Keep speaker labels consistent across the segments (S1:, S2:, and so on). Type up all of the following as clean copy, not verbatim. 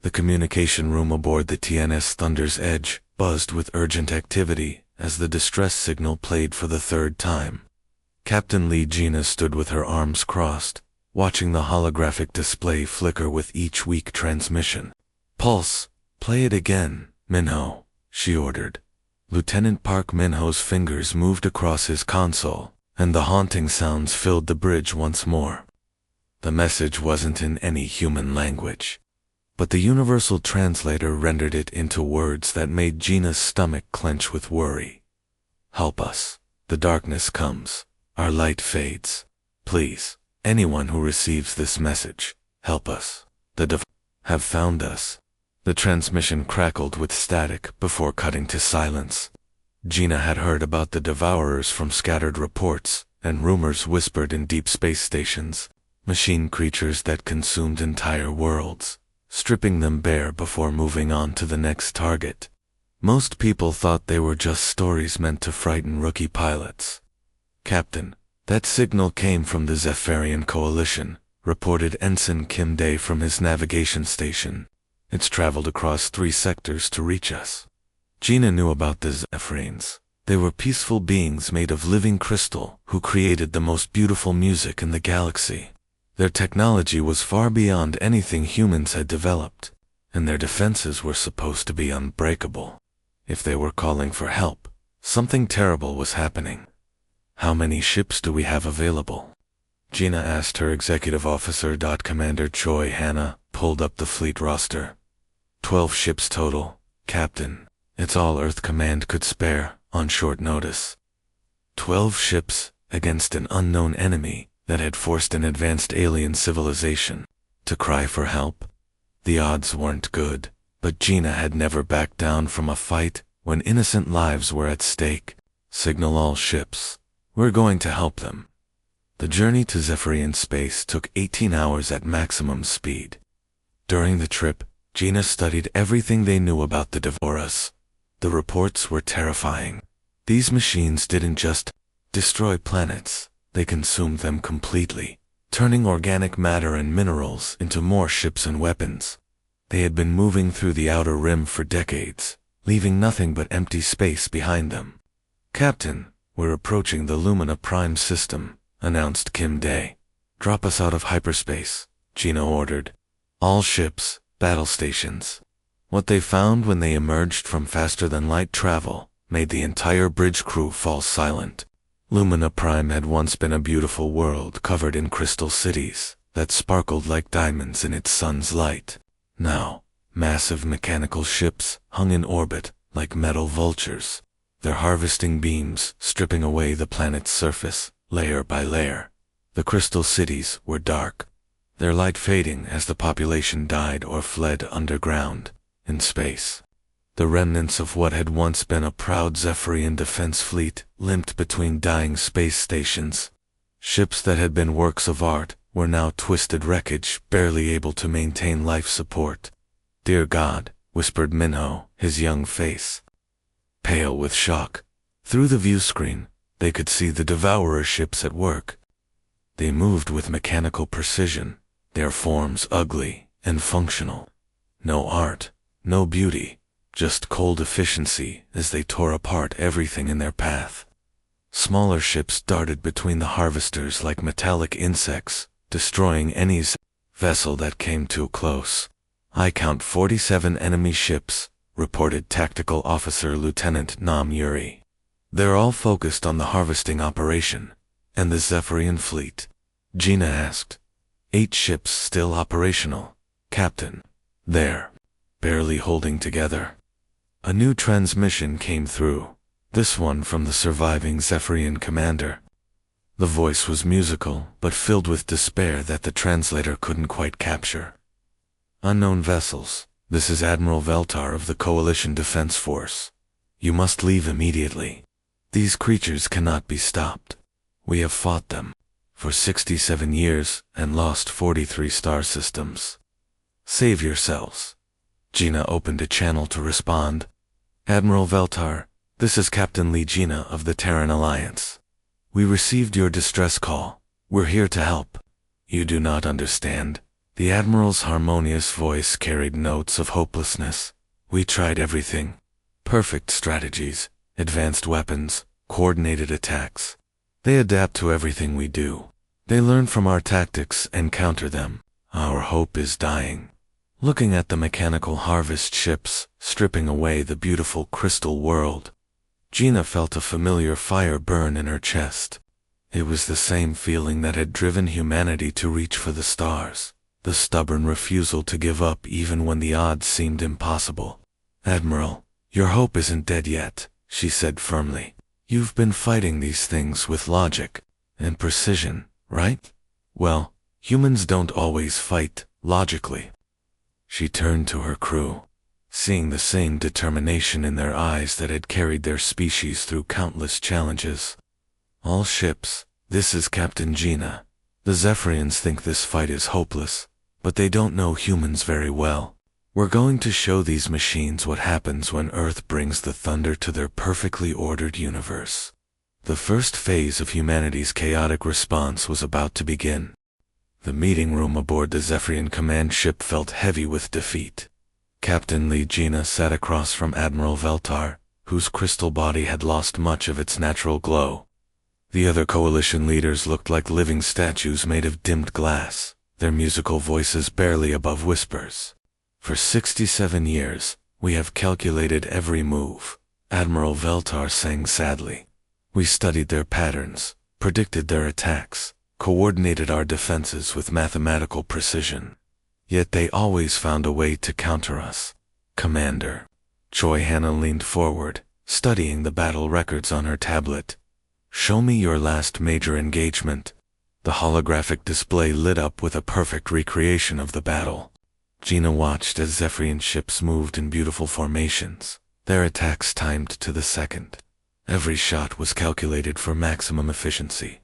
S1: The communication room aboard the TNS Thunder's Edge buzzed with urgent activity as the distress signal played for the third time. Captain Lee Gina stood with her arms crossed, watching the holographic display flicker with each weak transmission. "Pulse, play it again, Minho," she ordered. Lieutenant Park Minho's fingers moved across his console, and the haunting sounds filled the bridge once more. The message wasn't in any human language, but the universal translator rendered it into words that made Gina's stomach clench with worry. "Help us. The darkness comes. Our light fades. Please, anyone who receives this message, help us. The have found us." The transmission crackled with static before cutting to silence. Gina had heard about the Devourers from scattered reports and rumors whispered in deep space stations, machine creatures that consumed entire worlds, stripping them bare before moving on to the next target. Most people thought they were just stories meant to frighten rookie pilots. "Captain, that signal came from the Zephyrian Coalition," reported Ensign Kim Day from his navigation station. "It's traveled across 3 sectors to reach us." Gina knew about the Zephyrians. They were peaceful beings made of living crystal who created the most beautiful music in the galaxy. Their technology was far beyond anything humans had developed, and their defenses were supposed to be unbreakable. If they were calling for help, something terrible was happening. "How many ships do we have available?" Gina asked her executive officer. Commander Choi Hanna pulled up the fleet roster. 12 ships total, Captain. It's all Earth Command could spare on short notice." 12 ships against an unknown enemy that had forced an advanced alien civilization to cry for help. The odds weren't good, but Gina had never backed down from a fight when innocent lives were at stake. "Signal all ships. We're going to help them." The journey to Zephyrian space took 18 hours at maximum speed. During the trip, Gina studied everything they knew about the Devourers. The reports were terrifying. These machines didn't just destroy planets, they consumed them completely, turning organic matter and minerals into more ships and weapons. They had been moving through the outer rim for decades, leaving nothing but empty space behind them. "Captain, we're approaching the Lumina Prime system," announced Kim Day. "Drop us out of hyperspace," Gina ordered. "All ships, battle stations." What they found when they emerged from faster-than-light travel made the entire bridge crew fall silent. Lumina Prime had once been a beautiful world covered in crystal cities that sparkled like diamonds in its sun's light. Now, massive mechanical ships hung in orbit like metal vultures, their harvesting beams stripping away the planet's surface layer by layer. The crystal cities were dark, their light fading as the population died or fled underground in space. The remnants of what had once been a proud Zephyrian defense fleet limped between dying space stations. Ships that had been works of art were now twisted wreckage, barely able to maintain life support. "Dear God," whispered Minho, his young face pale with shock. Through the view screen, they could see the Devourer ships at work. They moved with mechanical precision, their forms ugly and functional. No art, no beauty, just cold efficiency as they tore apart everything in their path. Smaller ships darted between the harvesters like metallic insects, destroying any vessel that came too close. "I count 47 enemy ships," reported Tactical Officer Lieutenant Nam Yuri. "They're all focused on the harvesting operation." "And the Zephyrian fleet?" Gina asked. 8 ships still operational, Captain. They're barely holding together." A new transmission came through, this one from the surviving Zephyrian commander. The voice was musical, but filled with despair that the translator couldn't quite capture. "Unknown vessels, this is Admiral Veltar of the Coalition Defense Force. You must leave immediately. These creatures cannot be stopped. We have fought them for 67 years and lost 43 star systems. Save yourselves." Gina opened a channel to respond. "Admiral Veltar, this is Captain Lee Gina of the Terran Alliance. We received your distress call. We're here to help." "You do not understand. The Admiral's harmonious voice carried notes of hopelessness. We tried everything. Perfect strategies, advanced weapons, coordinated attacks. They adapt to everything we do. They learn from our tactics and counter them. Our hope is dying. Looking at the mechanical harvest ships, stripping away the beautiful crystal world, Gina felt a familiar fire burn in her chest. It was the same feeling that had driven humanity to reach for the stars. The stubborn refusal to give up even when the odds seemed impossible. "Admiral, your hope isn't dead yet," she said firmly. "You've been fighting these things with logic and precision, right? Well, humans don't always fight logically." She turned to her crew, seeing the same determination in their eyes that had carried their species through countless challenges. "All ships, this is Captain Gina. The Zephyrians think this fight is hopeless, but they don't know humans very well. We're going to show these machines what happens when Earth brings the thunder to their perfectly ordered universe." The first phase of humanity's chaotic response was about to begin. The meeting room aboard the Zephyrian command ship felt heavy with defeat. Captain Lee Gina sat across from Admiral Veltar, whose crystal body had lost much of its natural glow. The other coalition leaders looked like living statues made of dimmed glass, their musical voices barely above whispers. "For 67 years, we have calculated every move," Admiral Veltar sang sadly. "We studied their patterns, predicted their attacks, coordinated our defenses with mathematical precision. Yet they always found a way to counter us." "Commander." Choi Hanna leaned forward, studying the battle records on her tablet. "Show me your last major engagement." The holographic display lit up with a perfect recreation of the battle. Gina watched as Zephyrian ships moved in beautiful formations, their attacks timed to the second. Every shot was calculated for maximum efficiency.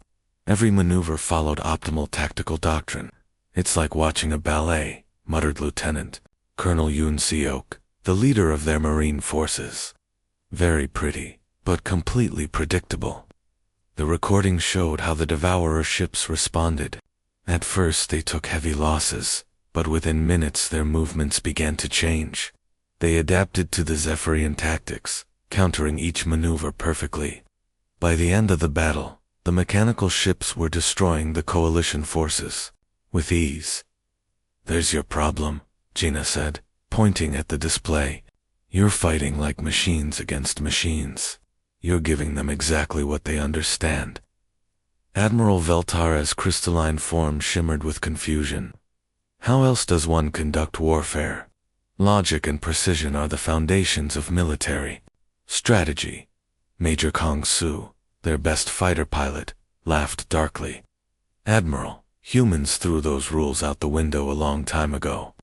S1: Every maneuver followed optimal tactical doctrine. "It's like watching a ballet," muttered Lieutenant Colonel Yoon Seok, the leader of their marine forces. "Very pretty, but completely predictable." The recording showed how the Devourer ships responded. At first they took heavy losses, but within minutes their movements began to change. They adapted to the Zephyrian tactics, countering each maneuver perfectly. By the end of the battle, the mechanical ships were destroying the coalition forces with ease. "There's your problem," Gina said, pointing at the display. "You're fighting like machines against machines. You're giving them exactly what they understand." Admiral Veltara's crystalline form shimmered with confusion. "How else does one conduct warfare? Logic and precision are the foundations of military strategy." Major Kong Su, their best fighter pilot, laughed darkly. "Admiral, humans threw those rules out the window a long time ago.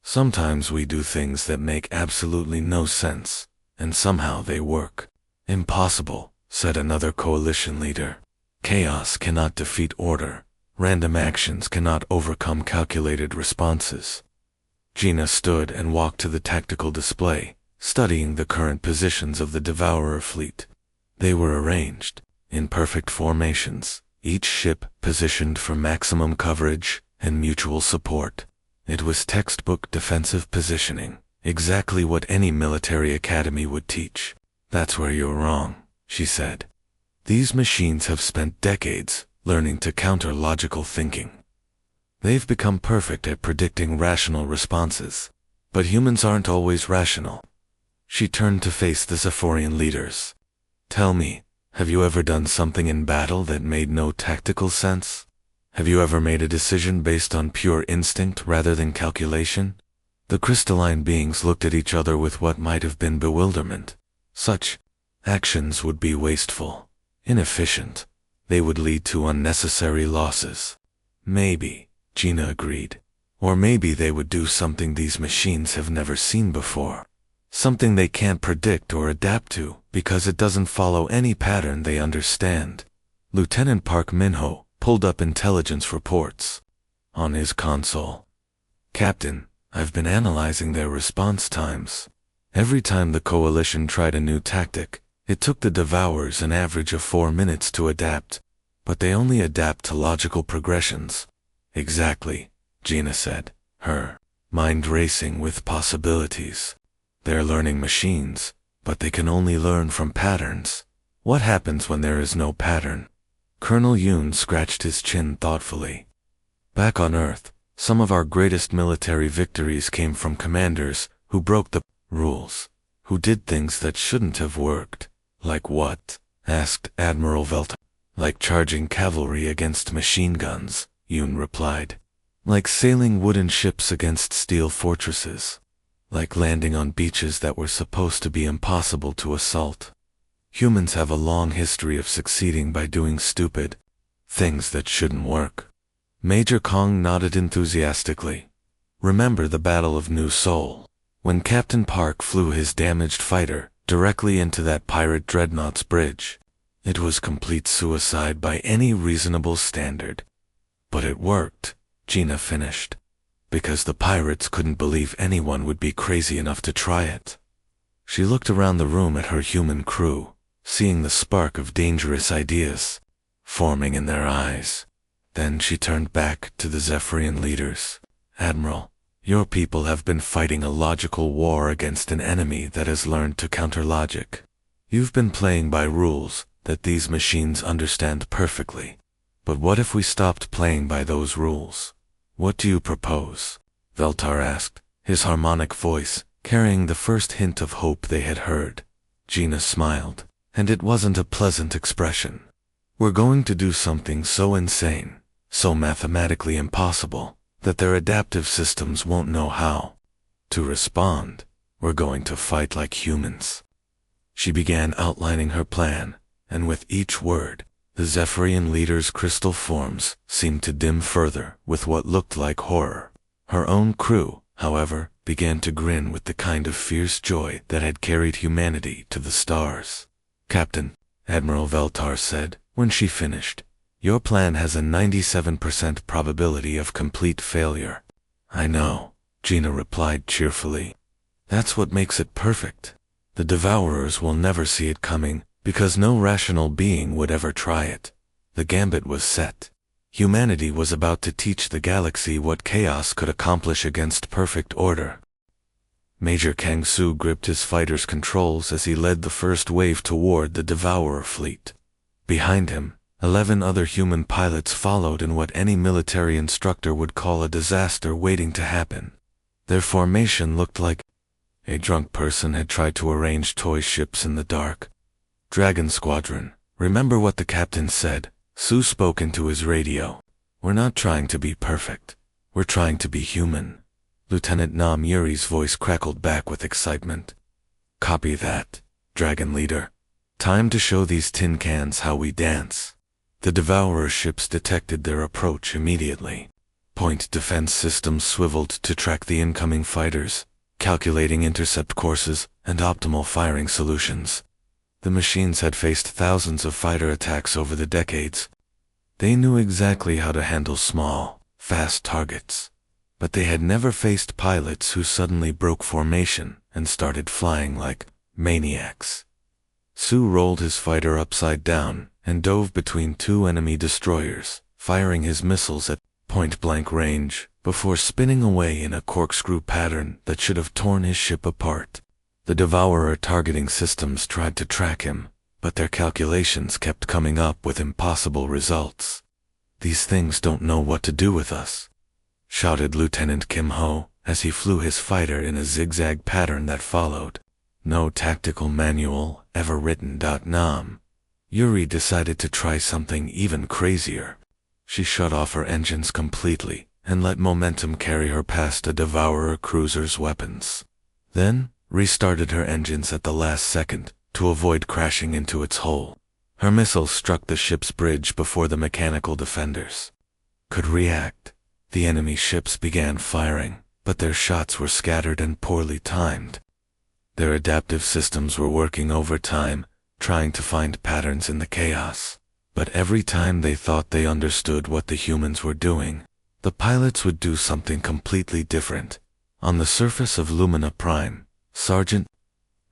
S1: Sometimes we do things that make absolutely no sense, and somehow they work." "Impossible," said another coalition leader. "Chaos cannot defeat order. Random actions cannot overcome calculated responses." Gina stood and walked to the tactical display, studying the current positions of the Devourer fleet. They were arranged in perfect formations, each ship positioned for maximum coverage and mutual support. It was textbook defensive positioning, exactly what any military academy would teach. "That's where you're wrong," she said. "These machines have spent decades learning to counter logical thinking. They've become perfect at predicting rational responses. But humans aren't always rational." She turned to face the Zephyrian leaders. "Tell me, have you ever done something in battle that made no tactical sense? Have you ever made a decision based on pure instinct rather than calculation?" The crystalline beings looked at each other with what might have been bewilderment. Such actions would be wasteful, inefficient. They would lead to unnecessary losses. "Maybe," Gina agreed. "Or maybe they would do something these machines have never seen before. Something they can't predict or adapt to because it doesn't follow any pattern they understand." Lieutenant Park Minho pulled up intelligence reports on his console. "Captain, I've been analyzing their response times. Every time the Coalition tried a new tactic, it took the Devourers an average of 4 minutes to adapt, but they only adapt to logical progressions." "Exactly," Gina said. her mind racing with possibilities. They're learning machines, but they can only learn from patterns. What happens when there is no pattern? Colonel Yoon scratched his chin thoughtfully. Back on Earth, some of our greatest military victories came from commanders who broke the rules, who did things that shouldn't have worked. Like what? Asked Admiral Velta. Like charging cavalry against machine guns, Yoon replied. Like sailing wooden ships against steel fortresses. Like landing on beaches that were supposed to be impossible to assault. Humans have a long history of succeeding by doing stupid things that shouldn't work. Major Kong nodded enthusiastically. Remember the Battle of New Seoul, when Captain Park flew his damaged fighter directly into that pirate dreadnought's bridge. It was complete suicide by any reasonable standard. But it worked, Gina finished, because the pirates couldn't believe anyone would be crazy enough to try it. She looked around the room at her human crew, seeing the spark of dangerous ideas forming in their eyes. Then she turned back to the Zephyrian leaders. Admiral, your people have been fighting a logical war against an enemy that has learned to counter logic. You've been playing by rules that these machines understand perfectly. But what if we stopped playing by those rules? What do you propose? Veltar asked, his harmonic voice carrying the first hint of hope they had heard. Gina smiled, and it wasn't a pleasant expression. We're going to do something so insane, so mathematically impossible, that their adaptive systems won't know how to respond. We're going to fight like humans. She began outlining her plan, and with each word, the Zephyrian leader's crystal forms seemed to dim further with what looked like horror. Her own crew, however, began to grin with the kind of fierce joy that had carried humanity to the stars. Captain, Admiral Veltar said, when she finished, your plan has a 97% probability of complete failure. I know, Gina replied cheerfully. That's what makes it perfect. The Devourers will never see it coming, because no rational being would ever try it. The gambit was set. Humanity was about to teach the galaxy what chaos could accomplish against perfect order. Major Kang Su gripped his fighter's controls as he led the first wave toward the Devourer fleet. Behind him, 11 other human pilots followed in what any military instructor would call a disaster waiting to happen. Their formation looked like a drunk person had tried to arrange toy ships in the dark. Dragon Squadron, remember what the captain said. Su spoke into his radio. We're not trying to be perfect. We're trying to be human. Lieutenant Nam Yuri's voice crackled back with excitement. Copy that, Dragon Leader. Time to show these tin cans how we dance. The Devourer ships detected their approach immediately. Point defense systems swiveled to track the incoming fighters, calculating intercept courses and optimal firing solutions. The machines had faced thousands of fighter attacks over the decades. They knew exactly how to handle small, fast targets. But they had never faced pilots who suddenly broke formation and started flying like maniacs. Su rolled his fighter upside down and dove between 2 enemy destroyers, firing his missiles at point-blank range before spinning away in a corkscrew pattern that should have torn his ship apart. The Devourer targeting systems tried to track him, but their calculations kept coming up with impossible results. These things don't know what to do with us, shouted Lieutenant Kim Ho as he flew his fighter in a zigzag pattern that followed. No tactical manual ever written. Nam. Yuri decided to try something even crazier. She shut off her engines completely and let momentum carry her past a Devourer cruiser's weapons. Then, restarted her engines at the last second to avoid crashing into its hull. Her missiles struck the ship's bridge before the mechanical defenders could react. The enemy ships began firing, but their shots were scattered and poorly timed. Their adaptive systems were working overtime, trying to find patterns in the chaos. But every time they thought they understood what the humans were doing, the pilots would do something completely different. On the surface of Lumina Prime, Sergeant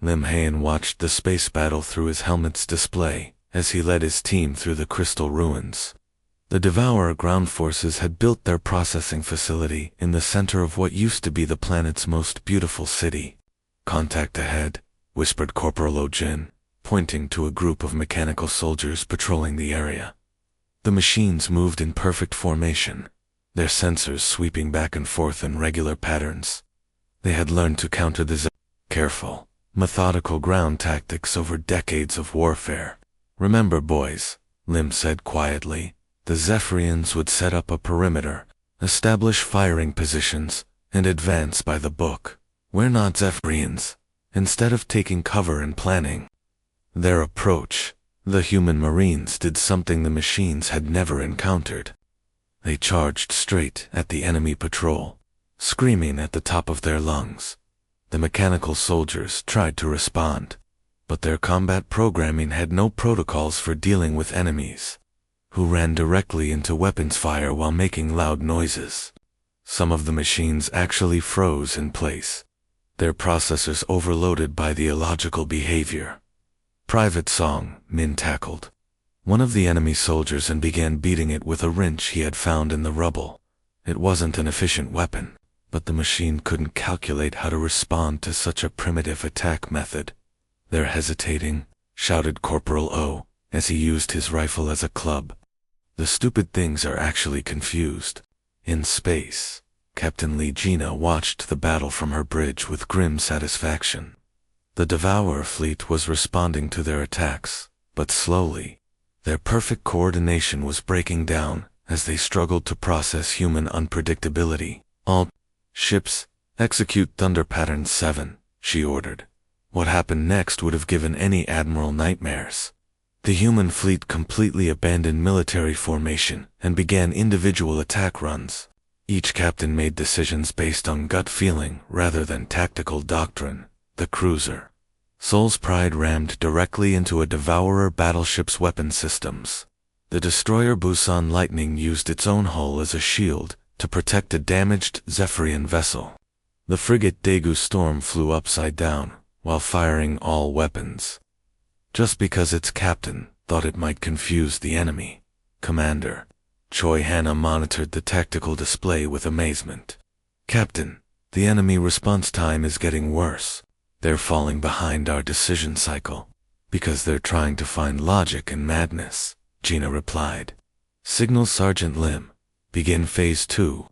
S1: Lim Haen watched the space battle through his helmet's display as he led his team through the crystal ruins. The Devourer ground forces had built their processing facility in the center of what used to be the planet's most beautiful city. "Contact ahead," whispered Corporal O'Jin, pointing to a group of mechanical soldiers patrolling the area. The machines moved in perfect formation, their sensors sweeping back and forth in regular patterns. They had learned to counter the careful, methodical ground tactics over decades of warfare. "Remember, boys," Lim said quietly, "the Zephyrians would set up a perimeter, establish firing positions, and advance by the book. We're not Zephyrians. Instead of taking cover and planning their approach, the human Marines did something the machines had never encountered. They charged straight at the enemy patrol, screaming at the top of their lungs. The mechanical soldiers tried to respond, but their combat programming had no protocols for dealing with enemies, who ran directly into weapons fire while making loud noises. Some of the machines actually froze in place, their processors overloaded by the illogical behavior. "Private Song," Min tackled one of the enemy soldiers and began beating it with a wrench he had found in the rubble. It wasn't an efficient weapon, but the machine couldn't calculate how to respond to such a primitive attack method. "They're hesitating," shouted Corporal O, as he used his rifle as a club. "The stupid things are actually confused." In space, Captain Lee Gina watched the battle from her bridge with grim satisfaction. The Devourer fleet was responding to their attacks, but slowly. Their perfect coordination was breaking down as they struggled to process human unpredictability. "All ships, execute Thunder Pattern 7, she ordered. What happened next would have given any admiral nightmares. The human fleet completely abandoned military formation and began individual attack runs. Each captain made decisions based on gut feeling rather than tactical doctrine. The cruiser Soul's Pride rammed directly into a Devourer battleship's weapon systems. The destroyer Busan Lightning used its own hull as a shield to protect a damaged Zephyrian vessel. The frigate Daegu Storm flew upside down while firing all weapons, just because its captain thought it might confuse the enemy. Commander Choi Hanna monitored the tactical display with amazement. "Captain, the enemy response time is getting worse. They're falling behind our decision cycle, because they're trying to find logic in madness," Gina replied. "Signal Sergeant Lim. Begin Phase 2.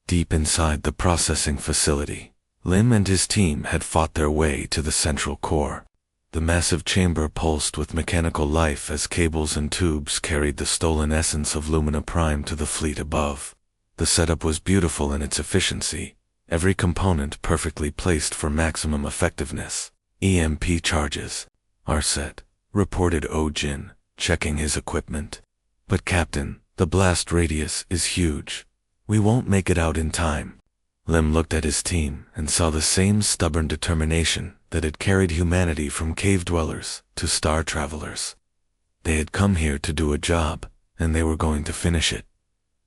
S1: Deep inside the processing facility, Lim and his team had fought their way to the central core. The massive chamber pulsed with mechanical life as cables and tubes carried the stolen essence of Lumina Prime to the fleet above. The setup was beautiful in its efficiency, every component perfectly placed for maximum effectiveness. "EMP charges are set," reported O-Jin, checking his equipment. "But Captain, the blast radius is huge. We won't make it out in time." Lim looked at his team and saw the same stubborn determination that had carried humanity from cave dwellers to star travelers. They had come here to do a job, and they were going to finish it.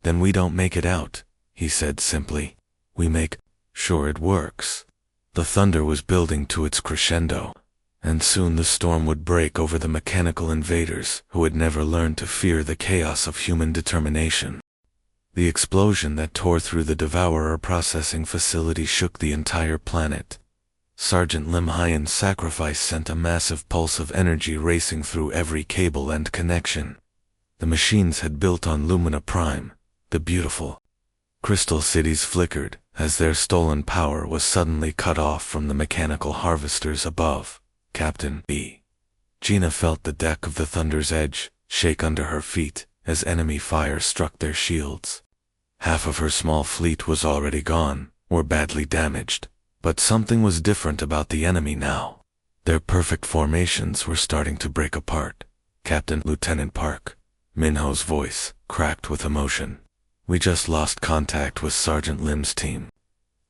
S1: "Then we don't make it out," he said simply. "We make sure it works." The thunder was building to its crescendo, and soon the storm would break over the mechanical invaders who had never learned to fear the chaos of human determination. The explosion that tore through the Devourer processing facility shook the entire planet. Sergeant Lim Hyen's sacrifice sent a massive pulse of energy racing through every cable and connection. The machines had built on Lumina Prime, the beautiful crystal cities flickered as their stolen power was suddenly cut off from the mechanical harvesters above. Captain B. Gina felt the deck of the Thunder's Edge shake under her feet as enemy fire struck their shields. Half of her small fleet was already gone, or badly damaged, but something was different about the enemy now. Their perfect formations were starting to break apart. "Captain Lieutenant Park," Minho's voice cracked with emotion. "We just lost contact with Sergeant Lim's team.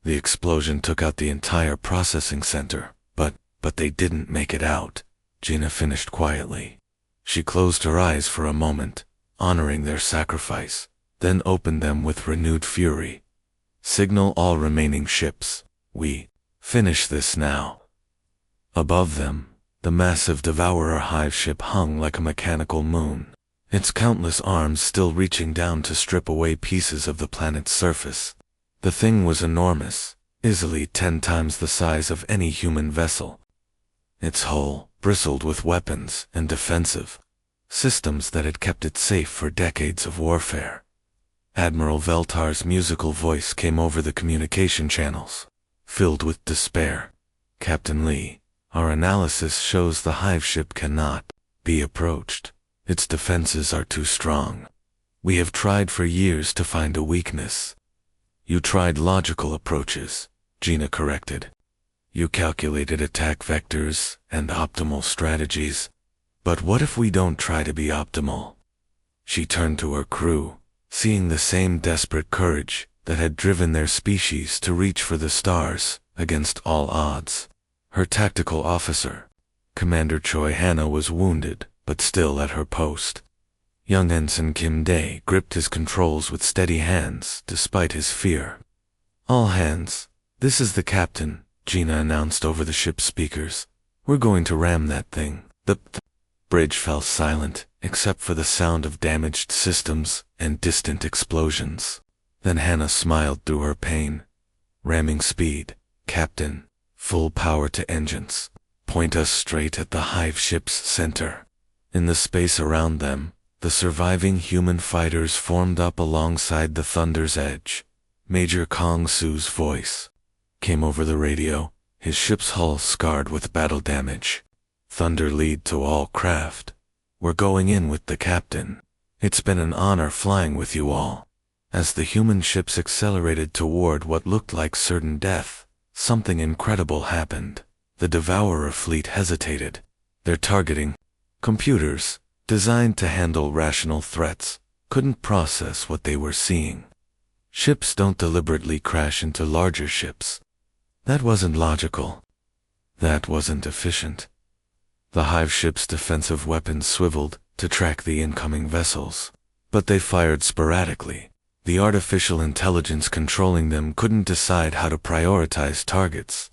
S1: The explosion took out the entire processing center, but they didn't make it out," Gina finished quietly. She closed her eyes for a moment, honoring their sacrifice, then opened them with renewed fury. "Signal all remaining ships. We finish this now." Above them, the massive Devourer hive ship hung like a mechanical moon. its countless arms still reaching down to strip away pieces of the planet's surface. The thing was enormous, easily 10 times the size of any human vessel. Its hull bristled with weapons and defensive systems that had kept it safe for decades of warfare. Admiral Veltar's musical voice came over the communication channels, filled with despair. "Captain Lee, our analysis shows the hive ship cannot be approached. Its defenses are too strong. We have tried for years to find a weakness." "You tried logical approaches," Gina corrected. "You calculated attack vectors and optimal strategies. But what if we don't try to be optimal?" She turned to her crew, seeing the same desperate courage that had driven their species to reach for the stars against all odds. Her tactical officer, Commander Choi Hanna, was wounded, but still at her post. Young Ensign Kim Dae gripped his controls with steady hands despite his fear. "All hands, this is the captain," Gina announced over the ship's speakers. "We're going to ram that thing." The bridge fell silent, except for the sound of damaged systems and distant explosions. Then Hannah smiled through her pain. "Ramming speed, Captain. Full power to engines. Point us straight at the hive ship's center." In the space around them, the surviving human fighters formed up alongside the Thunder's edge. Major Kong Su's voice came over the radio, his ship's hull scarred with battle damage. "Thunder lead to all craft. We're going in with the captain. It's been an honor flying with you all." As the human ships accelerated toward what looked like certain death, something incredible happened. The Devourer fleet hesitated. Their targeting computers, designed to handle rational threats, couldn't process what they were seeing. Ships don't deliberately crash into larger ships. That wasn't logical. That wasn't efficient. The hive ship's defensive weapons swiveled to track the incoming vessels, but they fired sporadically. The artificial intelligence controlling them couldn't decide how to prioritize targets.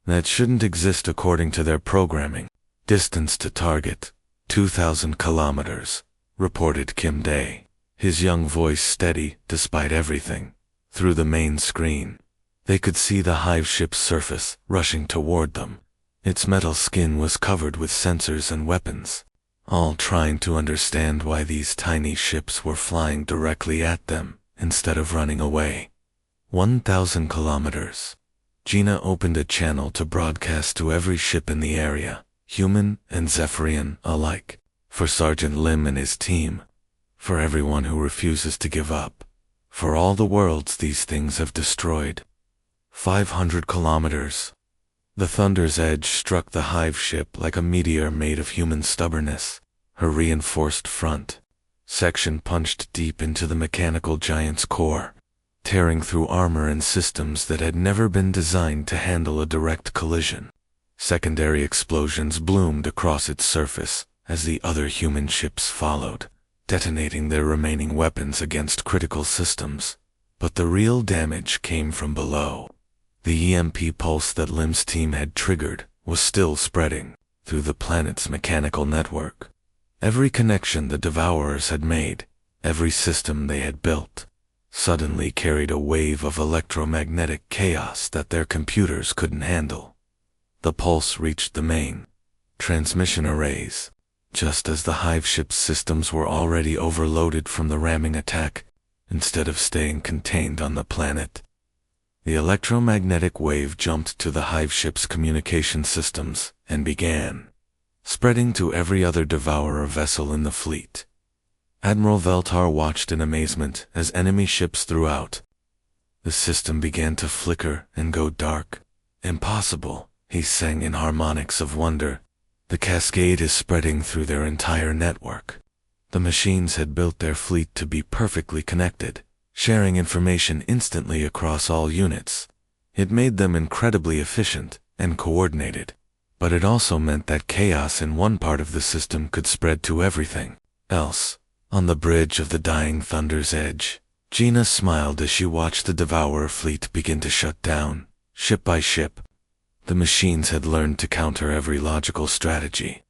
S1: That shouldn't exist according to their programming. "Distance to target, 2,000 kilometers, reported Kim Dae, his young voice steady despite everything. Through the main screen, they could see the hive ship's surface rushing toward them. Its metal skin was covered with sensors and weapons, all trying to understand why these tiny ships were flying directly at them instead of running away. 1,000 kilometers. Gina opened a channel to broadcast to every ship in the area, human and Zephyrian alike, for Sergeant Lim and his team, for everyone who refuses to give up, for all the worlds these things have destroyed. 500 kilometers. The Thunder's edge struck the hive ship like a meteor made of human stubbornness. Her reinforced front section punched deep into the mechanical giant's core, tearing through armor and systems that had never been designed to handle a direct collision. Secondary explosions bloomed across its surface as the other human ships followed, detonating their remaining weapons against critical systems. But the real damage came from below. The EMP pulse that Lim's team had triggered was still spreading through the planet's mechanical network. Every connection the Devourers had made, every system they had built, suddenly carried a wave of electromagnetic chaos that their computers couldn't handle. The pulse reached the main transmission arrays, just as the hive ship's systems were already overloaded from the ramming attack, instead of staying contained on the planet. The electromagnetic wave jumped to the hive ship's communication systems and began spreading to every other Devourer vessel in the fleet. Admiral Veltar watched in amazement as enemy ships threw out. The system began to flicker and go dark. "Impossible," he sang in harmonics of wonder. "The cascade is spreading through their entire network." The machines had built their fleet to be perfectly connected, sharing information instantly across all units. It made them incredibly efficient and coordinated, but it also meant that chaos in one part of the system could spread to everything else. On the bridge of the dying Thunder's edge, Gina smiled as she watched the Devourer fleet begin to shut down, ship by ship. The machines had learned to counter every logical strategy,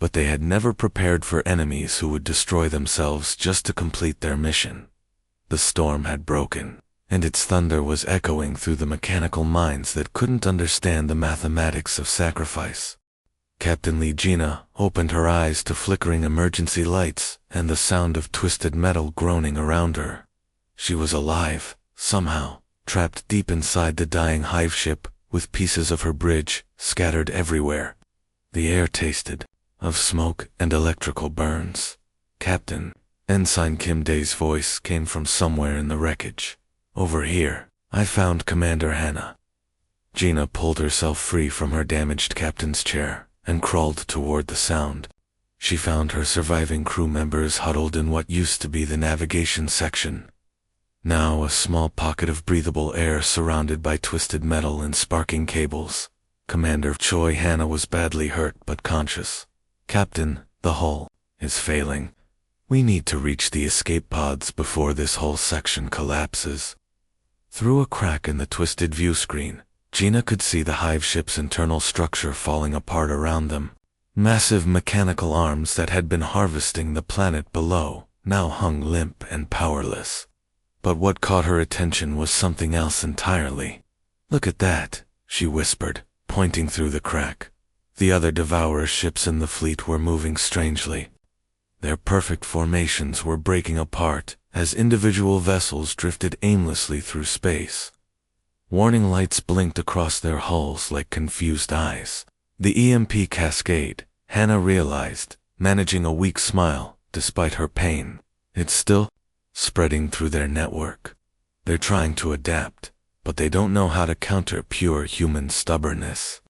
S1: but they had never prepared for enemies who would destroy themselves just to complete their mission. The storm had broken, and its thunder was echoing through the mechanical minds that couldn't understand the mathematics of sacrifice. Captain Lee Gina opened her eyes to flickering emergency lights and the sound of twisted metal groaning around her. She was alive, somehow, trapped deep inside the dying hive ship, with pieces of her bridge scattered everywhere. The air tasted of smoke and electrical burns. "Captain," Ensign Kim Dae's voice came from somewhere in the wreckage. "Over here, I found Commander Hannah." Gina pulled herself free from her damaged captain's chair and crawled toward the sound. She found her surviving crew members huddled in what used to be the navigation section. Now a small pocket of breathable air surrounded by twisted metal and sparking cables. Commander Choi Hannah was badly hurt but conscious. "Captain, the hull is failing. We need to reach the escape pods before this whole section collapses." Through a crack in the twisted view screen, Gina could see the hive ship's internal structure falling apart around them. Massive mechanical arms that had been harvesting the planet below now hung limp and powerless. But what caught her attention was something else entirely. "Look at that," she whispered, pointing through the crack. The other Devourer ships in the fleet were moving strangely. Their perfect formations were breaking apart as individual vessels drifted aimlessly through space. Warning lights blinked across their hulls like confused eyes. The EMP cascade, Hannah realized, managing a weak smile despite her pain. It's still spreading through their network. They're trying to adapt, but they don't know how to counter pure human stubbornness.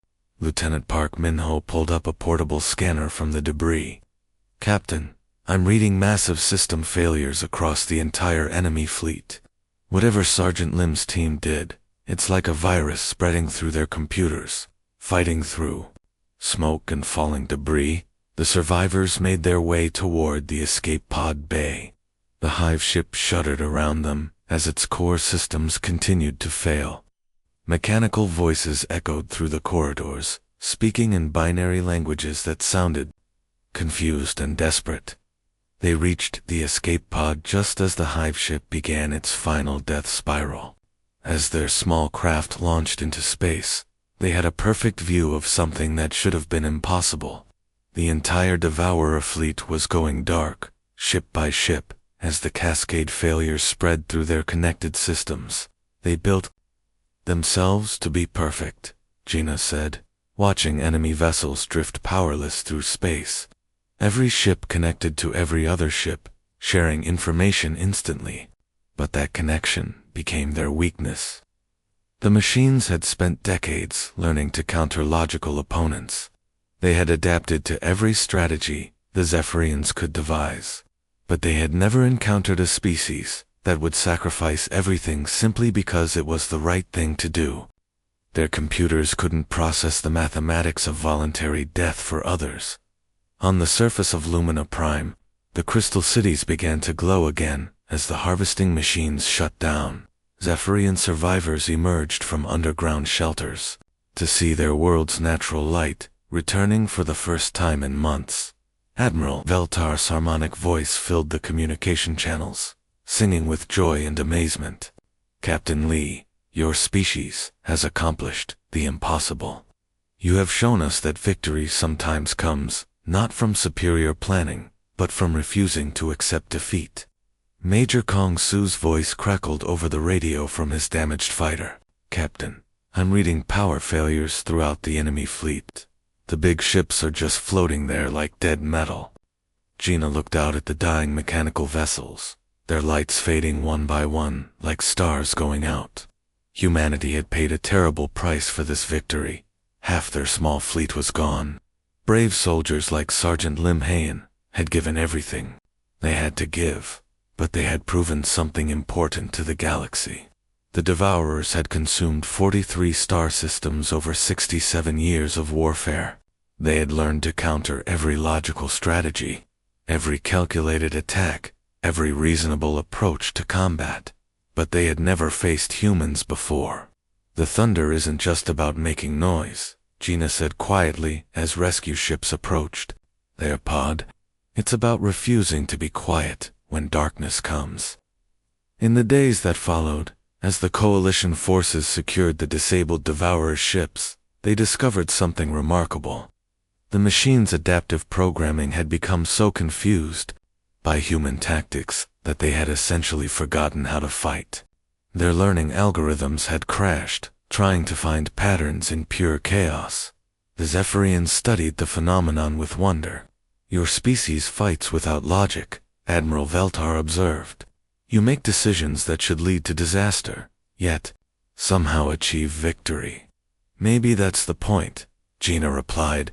S1: Lieutenant Park Min-ho pulled up a portable scanner from the debris. "Captain, I'm reading massive system failures across the entire enemy fleet. Whatever Sergeant Lim's team did, it's like a virus spreading through their computers, fighting through smoke and falling debris. The survivors made their way toward the escape pod bay. The hive ship shuddered around them as its core systems continued to fail. Mechanical voices echoed through the corridors, speaking in binary languages that sounded confused and desperate. They reached the escape pod just as the hive ship began its final death spiral. As their small craft launched into space, they had a perfect view of something that should have been impossible. The entire Devourer fleet was going dark, ship by ship, as the cascade failures spread through their connected systems. They built themselves to be perfect, Gina said, watching enemy vessels drift powerless through space. Every ship connected to every other ship, sharing information instantly. But that connection became their weakness. The machines had spent decades learning to counter logical opponents. They had adapted to every strategy the Zephyrians could devise. But they had never encountered a species that would sacrifice everything simply because it was the right thing to do. Their computers couldn't process the mathematics of voluntary death for others. On the surface of Lumina Prime, the crystal cities began to glow again as the harvesting machines shut down. Zephyrian survivors emerged from underground shelters to see their world's natural light returning for the first time in months. Admiral Veltar's harmonic voice filled the communication channels, singing with joy and amazement. "Captain Lee, your species has accomplished the impossible. You have shown us that victory sometimes comes not from superior planning, but from refusing to accept defeat." Major Kong Su's voice crackled over the radio from his damaged fighter. "Captain, I'm reading power failures throughout the enemy fleet. The big ships are just floating there like dead metal." Gina looked out at the dying mechanical vessels, their lights fading one by one like stars going out. Humanity had paid a terrible price for this victory. Half their small fleet was gone. Brave soldiers like Sergeant Lim Hayan had given everything they had to give, but they had proven something important to the galaxy. The Devourers had consumed 43 star systems over 67 years of warfare. They had learned to counter every logical strategy, every calculated attack, every reasonable approach to combat. But they had never faced humans before. "The thunder isn't just about making noise," Gina said quietly as rescue ships approached. There, Pod. It's about refusing to be quiet when darkness comes. In the days that followed, as the Coalition forces secured the disabled Devourer's ships, they discovered something remarkable. The machine's adaptive programming had become so confused by human tactics that they had essentially forgotten how to fight. Their learning algorithms had crashed, trying to find patterns in pure chaos. The Zephyrians studied the phenomenon with wonder. Your species fights without logic, Admiral Veltar observed. You make decisions that should lead to disaster, yet somehow achieve victory. Maybe that's the point, Gina replied.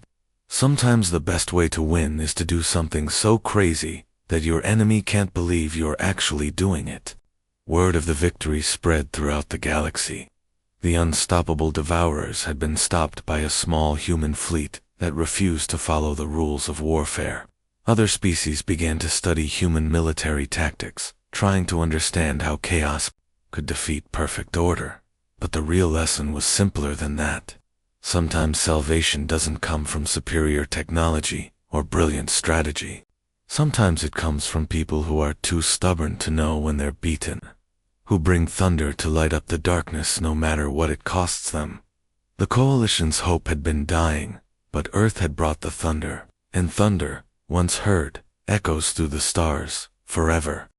S1: Sometimes the best way to win is to do something so crazy that your enemy can't believe you're actually doing it. Word of the victory spread throughout the galaxy. The unstoppable Devourers had been stopped by a small human fleet that refused to follow the rules of warfare. Other species began to study human military tactics, trying to understand how chaos could defeat perfect order. But the real lesson was simpler than that. Sometimes salvation doesn't come from superior technology or brilliant strategy. Sometimes it comes from people who are too stubborn to know when they're beaten, who bring thunder to light up the darkness no matter what it costs them. The Coalition's hope had been dying, but Earth had brought the thunder, and thunder, once heard, echoes through the stars, forever.